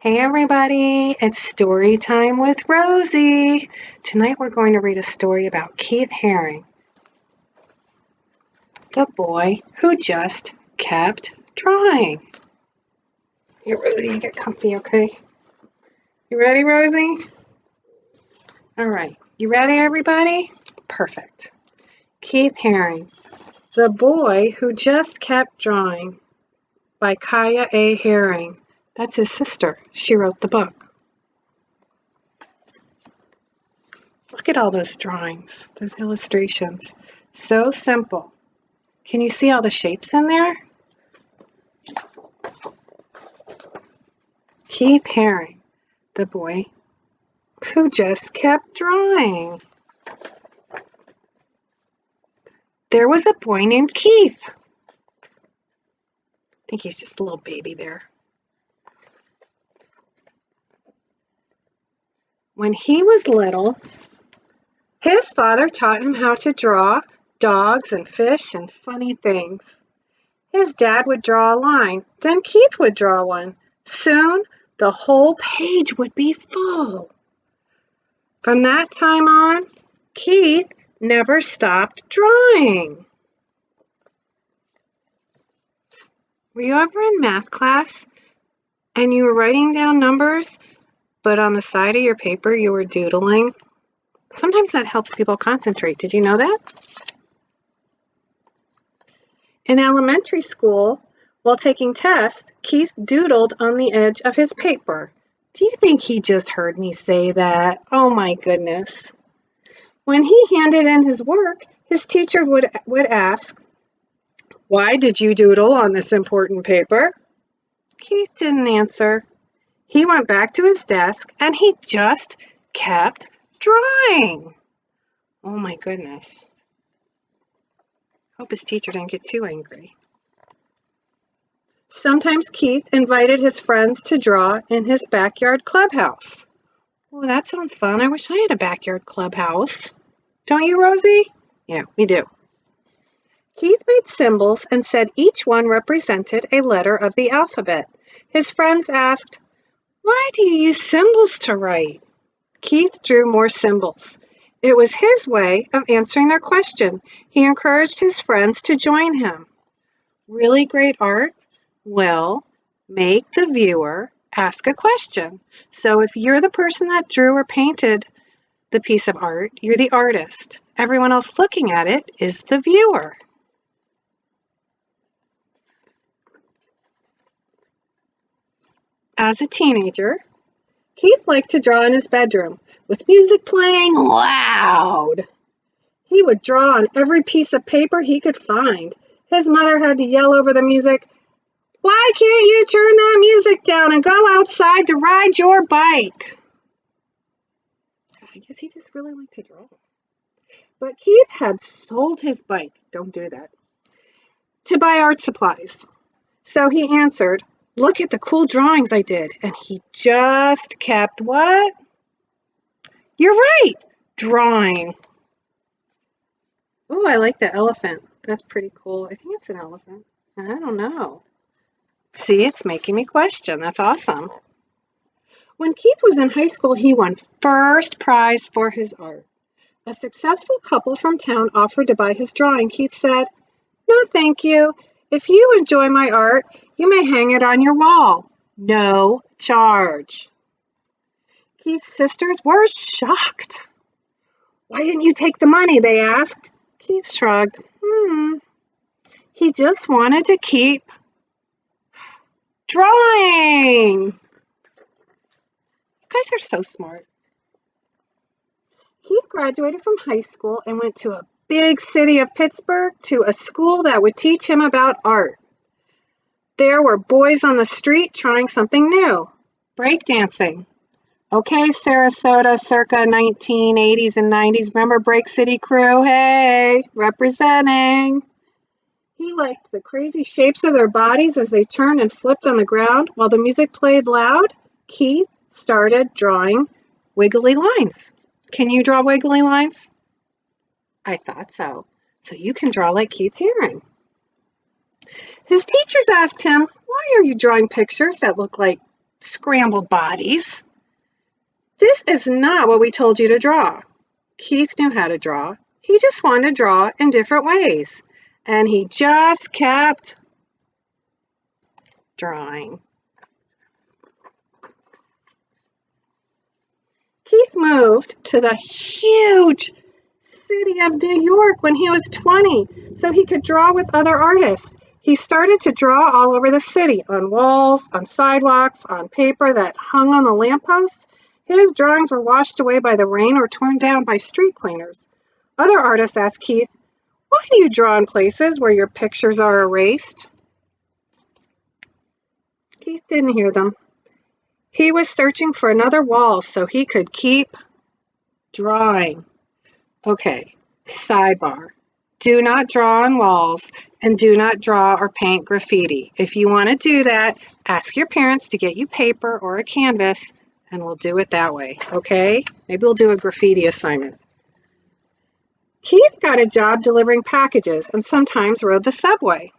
Hey everybody, it's story time with Rosie. Tonight we're going to read a story about Keith Haring, the boy who just kept trying. Here, Rosie, get comfy, okay? You ready, Rosie? All right, you ready, everybody? Perfect. Keith Haring, the boy who just kept drawing, by Kay Haring. That's his sister. She wrote the book. Look at all those drawings, those illustrations. So simple. Can you see all the shapes in there? Keith Haring, the boy who just kept drawing. There was a boy named Keith. I think he's just a little baby there. When he was little, his father taught him how to draw dogs and fish and funny things. His dad would draw a line, then Keith would draw one. Soon, the whole page would be full. From that time on, Keith never stopped drawing. Were you ever in math class and you were writing down numbers, but on the side of your paper you were doodling? Sometimes that helps people concentrate. Did you know that? In elementary school, while taking tests, Keith doodled on the edge of his paper. Do you think he just heard me say that? Oh my goodness. When he handed in his work, his teacher would ask, "Why did you doodle on this important paper?" Keith didn't answer. He went back to his desk and he just kept drawing. Oh my goodness. Hope his teacher didn't get too angry. Sometimes Keith invited his friends to draw in his backyard clubhouse. Oh, that sounds fun. I wish I had a backyard clubhouse. Don't you, Rosie? Yeah, we do. Keith made symbols and said each one represented a letter of the alphabet. His friends asked, "Why do you use symbols to write?" Keith drew more symbols. It was his way of answering their question. He encouraged his friends to join him. Really great art will make the viewer ask a question. So if you're the person that drew or painted the piece of art, you're the artist. Everyone else looking at it is the viewer. As a teenager, Keith liked to draw in his bedroom with music playing loud. He would draw on every piece of paper he could find. His mother had to yell over the music, "Why can't you turn that music down and go outside to ride your bike?" I guess he just really liked to draw. But Keith had sold his bike, don't do that, to buy art supplies. So he answered, "Look at the cool drawings I did." And he just kept what? You're right, drawing. Oh, I like the elephant. That's pretty cool. I think it's an elephant. I don't know. See, it's making me question. That's awesome. When Keith was in high school, he won first prize for his art. A successful couple from town offered to buy his drawing. Keith said, "No, thank you. If you enjoy my art, you may hang it on your wall. No charge." Keith's sisters were shocked. "Why didn't you take the money?" they asked. Keith shrugged. He just wanted to keep drawing. You guys are so smart. Keith graduated from high school and went to a big city of Pittsburgh to a school that would teach him about art. There were boys on the street trying something new, breakdancing. Okay, Sarasota, circa 1980s and 90s. Remember Break City Crew? Hey, representing. He liked the crazy shapes of their bodies as they turned and flipped on the ground. While the music played loud, Keith started drawing wiggly lines. Can you draw wiggly lines? I thought so. So you can draw like Keith Haring. His teachers asked him, "Why are you drawing pictures that look like scrambled bodies. This is not what we told you to draw. Keith knew how to draw. He just wanted to draw in different ways. And he just kept drawing. Keith moved to the huge city of New York when he was 20 so he could draw with other artists. He started to draw all over the city, on walls, on sidewalks, on paper that hung on the lampposts. His drawings were washed away by the rain or torn down by street cleaners. Other artists asked Keith, "Why do you draw in places where your pictures are erased?" Keith didn't hear them. He was searching for another wall so he could keep drawing. Okay, sidebar. Do not draw on walls and do not draw or paint graffiti. If you want to do that, ask your parents to get you paper or a canvas and we'll do it that way, okay? Maybe we'll do a graffiti assignment. Keith got a job delivering packages and sometimes rode the subway.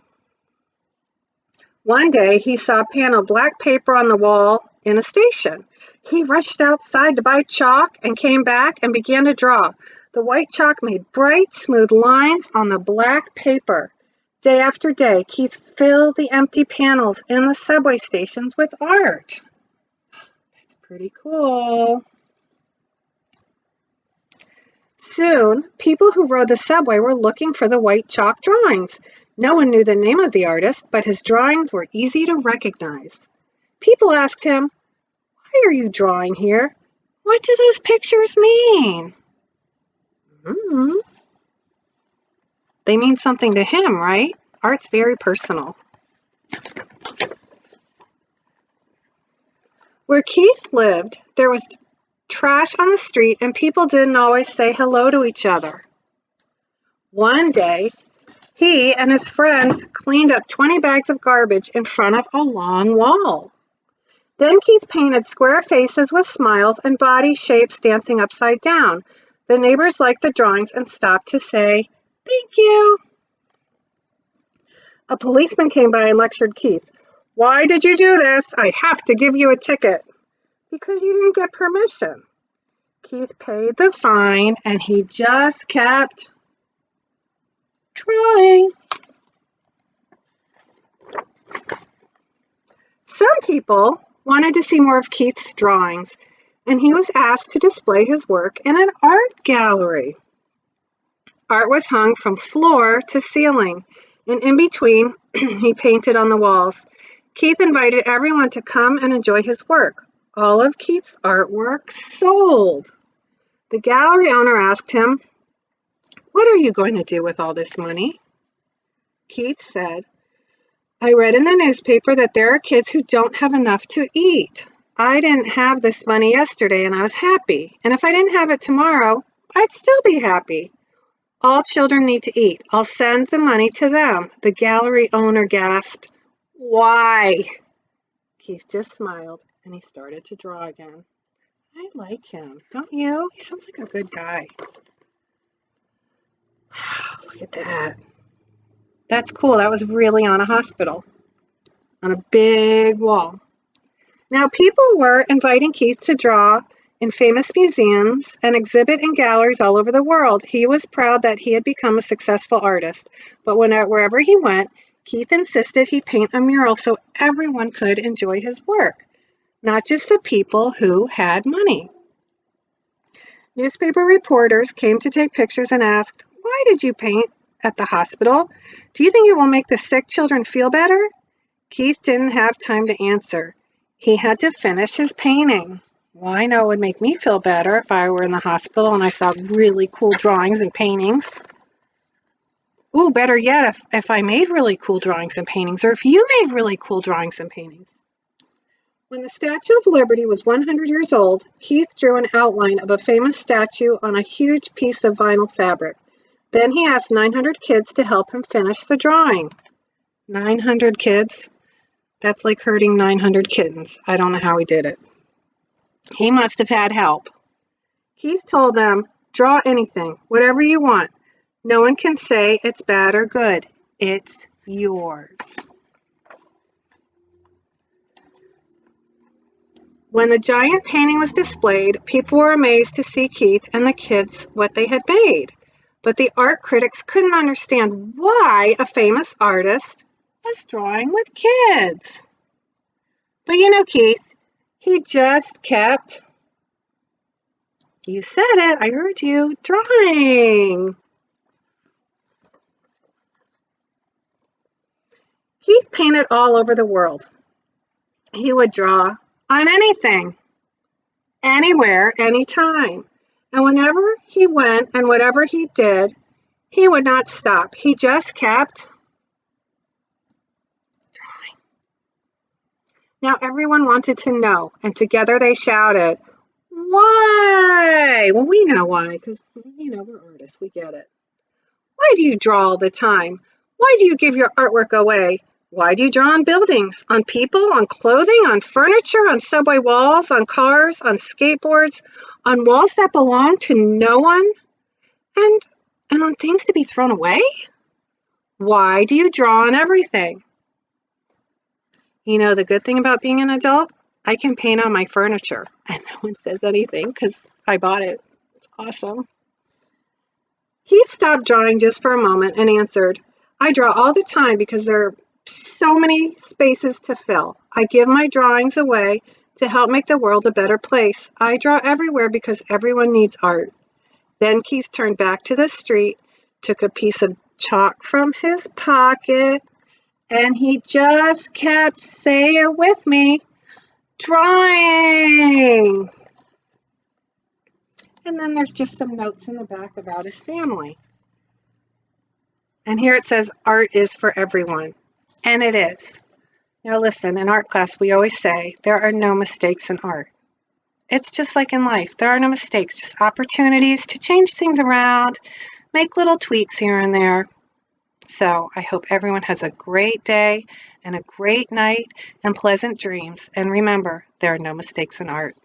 One day he saw a pan of black paper on the wall in a station. He rushed outside to buy chalk and came back and began to draw. The white chalk made bright, smooth lines on the black paper. Day after day, Keith filled the empty panels in the subway stations with art. That's pretty cool. Soon, people who rode the subway were looking for the white chalk drawings. No one knew the name of the artist, but his drawings were easy to recognize. People asked him, "Why are you drawing here? What do those pictures mean?" They mean something to him, right? Art's very personal. Where Keith lived, there was trash on the street and people didn't always say hello to each other. One day, he and his friends cleaned up 20 bags of garbage in front of a long wall. Then Keith painted square faces with smiles and body shapes dancing upside down. The neighbors liked the drawings and stopped to say, "Thank you." A policeman came by and lectured Keith. "Why did you do this? I have to give you a ticket." "Because you didn't get permission." Keith paid the fine and he just kept drawing. Some people wanted to see more of Keith's drawings, and he was asked to display his work in an art gallery. Art was hung from floor to ceiling, and in between, he painted on the walls. Keith invited everyone to come and enjoy his work. All of Keith's artwork sold. The gallery owner asked him, "What are you going to do with all this money?" Keith said, "I read in the newspaper that there are kids who don't have enough to eat. I didn't have this money yesterday and I was happy. And if I didn't have it tomorrow, I'd still be happy. All children need to eat. I'll send the money to them." The gallery owner gasped, "Why?" Keith just smiled and he started to draw again. I like him, don't you? He sounds like a good guy. Look at that. That's cool. That was really on a hospital, on a big wall. Now, people were inviting Keith to draw in famous museums and exhibit in galleries all over the world. He was proud that he had become a successful artist, but wherever he went, Keith insisted he paint a mural so everyone could enjoy his work, not just the people who had money. Newspaper reporters came to take pictures and asked, "Why did you paint at the hospital? Do you think it will make the sick children feel better?" Keith didn't have time to answer. He had to finish his painting. Well, I know it would make me feel better if I were in the hospital and I saw really cool drawings and paintings. Ooh, better yet, if I made really cool drawings and paintings, or if you made really cool drawings and paintings. When the Statue of Liberty was 100 years old, Keith drew an outline of a famous statue on a huge piece of vinyl fabric. Then he asked 900 kids to help him finish the drawing. 900 kids? That's like herding 900 kittens. I don't know how he did it. He must have had help. Keith told them, "Draw anything, whatever you want. No one can say it's bad or good. It's yours." When the giant painting was displayed, people were amazed to see Keith and the kids what they had made. But the art critics couldn't understand why a famous artist was drawing with kids. But you know, Keith, he just kept, you said it, I heard you, drawing. Keith painted all over the world. He would draw on anything, anywhere, anytime. And whenever he went and whatever he did, he would not stop. He just kept drawing. Now everyone wanted to know, and together they shouted, "Why?" Well, we know why, because, we're artists. We get it. Why do you draw all the time? Why do you give your artwork away? Why do you draw on buildings, on people, on clothing, on furniture, on subway walls, on cars, on skateboards, on walls that belong to no one, and on things to be thrown away? Why do you draw on everything? The good thing about being an adult, I can paint on my furniture, and no one says anything because I bought it. It's awesome. He stopped drawing just for a moment and answered, "I draw all the time because there are so many spaces to fill. I give my drawings away to help make the world a better place. I draw everywhere because everyone needs art." Then Keith turned back to the street, took a piece of chalk from his pocket, and he just kept, say it with me, drawing. And then there's just some notes in the back about his family. And here it says, art is for everyone. And it is. Now listen, in art class, we always say there are no mistakes in art. It's just like in life. There are no mistakes, just opportunities to change things around, make little tweaks here and there. So I hope everyone has a great day and a great night and pleasant dreams. And remember, there are no mistakes in art.